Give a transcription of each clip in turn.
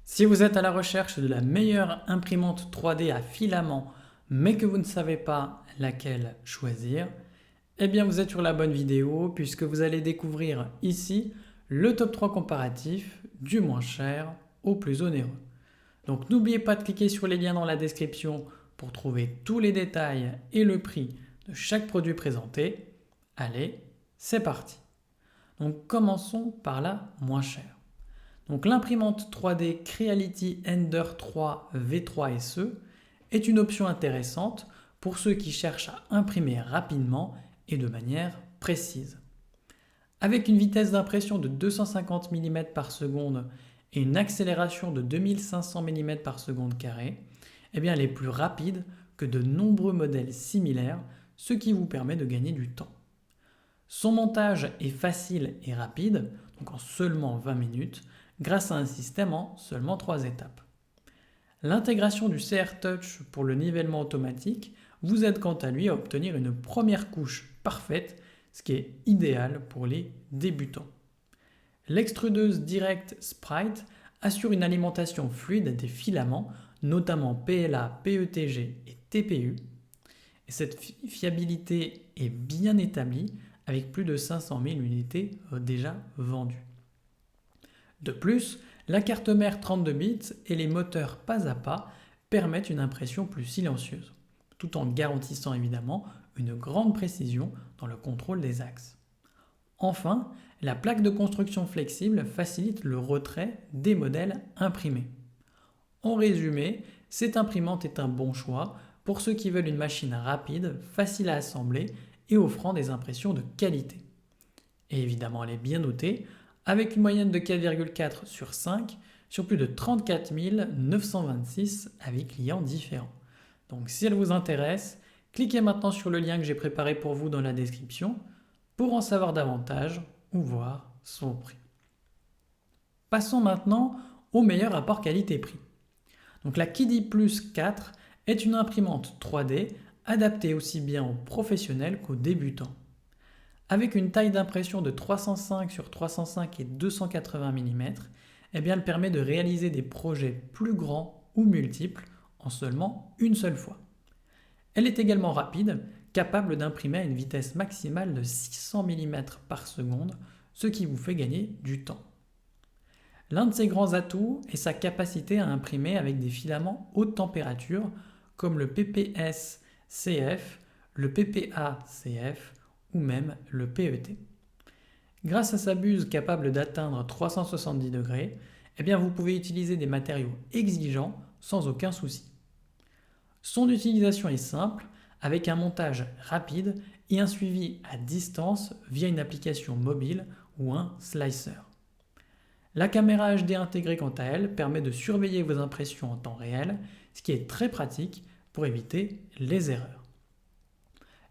Si vous êtes à la recherche de la meilleure imprimante 3D à filament, mais que vous ne savez pas laquelle choisir, eh bien vous êtes sur la bonne vidéo puisque vous allez découvrir ici le top 3 comparatif du moins cher au plus onéreux. Donc n'oubliez pas de cliquer sur les liens dans la description pour trouver tous les détails et le prix de chaque produit présenté. Allez, c'est parti. Donc commençons par la moins chère. Donc l'imprimante 3D Creality Ender 3 V3 SE est une option intéressante pour ceux qui cherchent à imprimer rapidement et de manière précise. Avec une vitesse d'impression de 250 mm par seconde et une accélération de 2500 mm par seconde carrée, eh bien elle est plus rapide que de nombreux modèles similaires, ce qui vous permet de gagner du temps. Son montage est facile et rapide, donc en seulement 20 minutes, grâce à un système en seulement 3 étapes. L'intégration du CR Touch pour le nivellement automatique vous aide quant à lui à obtenir une première couche parfaite, ce qui est idéal pour les débutants. L'extrudeuse Direct Sprite assure une alimentation fluide des filaments, notamment PLA, PETG et TPU. Et cette fiabilité est bien établie avec plus de 500 000 unités déjà vendues. De plus, la carte mère 32 bits et les moteurs pas à pas permettent une impression plus silencieuse, tout en garantissant évidemment une grande précision dans le contrôle des axes. Enfin, la plaque de construction flexible facilite le retrait des modèles imprimés. En résumé, cette imprimante est un bon choix pour ceux qui veulent une machine rapide, facile à assembler et offrant des impressions de qualité. Et évidemment, elle est bien notée, avec une moyenne de 4,4 sur 5 sur plus de 34 926 avis clients différents. Donc si elle vous intéresse, cliquez maintenant sur le lien que j'ai préparé pour vous dans la description pour en savoir davantage ou voir son prix. Passons maintenant au meilleur rapport qualité-prix. Donc la Kiddy Plus 4 est une imprimante 3D adaptée aussi bien aux professionnels qu'aux débutants. Avec une taille d'impression de 305 sur 305 et 280 mm, eh bien elle permet de réaliser des projets plus grands ou multiples en seulement une seule fois. Elle est également rapide, capable d'imprimer à une vitesse maximale de 600 mm par seconde, ce qui vous fait gagner du temps. L'un de ses grands atouts est sa capacité à imprimer avec des filaments haute température comme le PPS-CF, le PPA-CF ou même le PET. Grâce à sa buse capable d'atteindre 370 degrés, eh bien vous pouvez utiliser des matériaux exigeants sans aucun souci. Son utilisation est simple, avec un montage rapide et un suivi à distance via une application mobile ou un slicer. La caméra HD intégrée quant à elle permet de surveiller vos impressions en temps réel, ce qui est très pratique pour éviter les erreurs.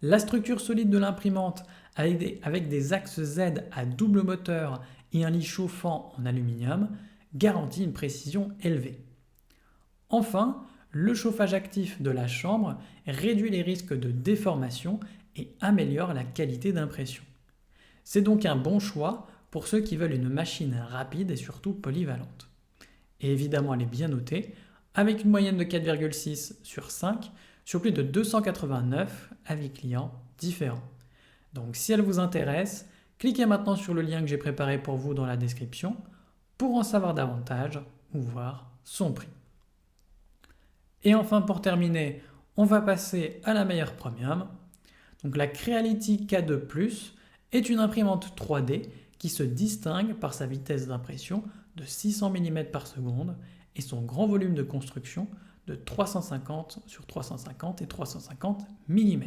La structure solide de l'imprimante avec des axes Z à double moteur et un lit chauffant en aluminium garantit une précision élevée. Enfin, le chauffage actif de la chambre réduit les risques de déformation et améliore la qualité d'impression. C'est donc un bon choix pour ceux qui veulent une machine rapide et surtout polyvalente. Et évidemment, elle est bien notée, avec une moyenne de 4,6 sur 5 sur plus de 289 avis clients différents. Donc si elle vous intéresse, cliquez maintenant sur le lien que j'ai préparé pour vous dans la description pour en savoir davantage ou voir son prix. Et enfin pour terminer, on va passer à la meilleure premium. Donc la Creality K2 Plus est une imprimante 3D qui se distingue par sa vitesse d'impression de 600 mm par seconde et son grand volume de construction de 350 sur 350 et 350 mm.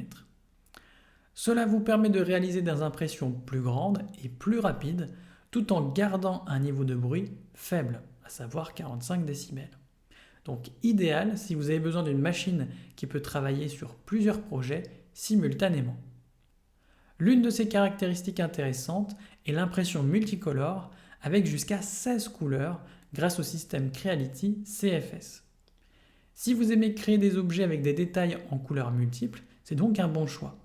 Cela vous permet de réaliser des impressions plus grandes et plus rapides tout en gardant un niveau de bruit faible, à savoir 45 décibels. Donc idéal si vous avez besoin d'une machine qui peut travailler sur plusieurs projets simultanément. L'une de ses caractéristiques intéressantes est l'impression multicolore avec jusqu'à 16 couleurs grâce au système Creality CFS. Si vous aimez créer des objets avec des détails en couleurs multiples, c'est donc un bon choix.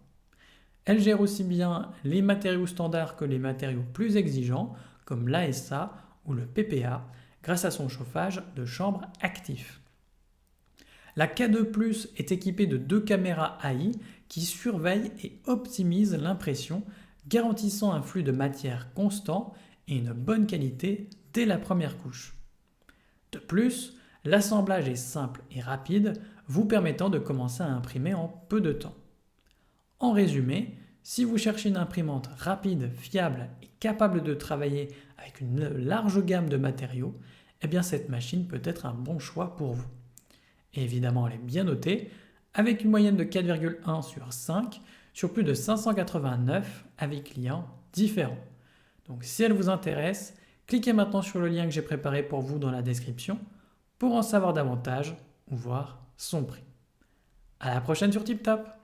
Elle gère aussi bien les matériaux standards que les matériaux plus exigeants comme l'ASA ou le PPA grâce à son chauffage de chambre actif. La K2 Plus est équipée de 2 caméras AI qui surveillent et optimisent l'impression, garantissant un flux de matière constant et une bonne qualité dès la première couche. De plus, l'assemblage est simple et rapide, vous permettant de commencer à imprimer en peu de temps. En résumé, si vous cherchez une imprimante rapide, fiable et capable de travailler avec une large gamme de matériaux, eh bien cette machine peut être un bon choix pour vous. Et évidemment, elle est bien notée, avec une moyenne de 4,1 sur 5 sur plus de 589 avis clients différents. Donc si elle vous intéresse, cliquez maintenant sur le lien que j'ai préparé pour vous dans la description pour en savoir davantage ou voir son prix. À la prochaine sur TipTap!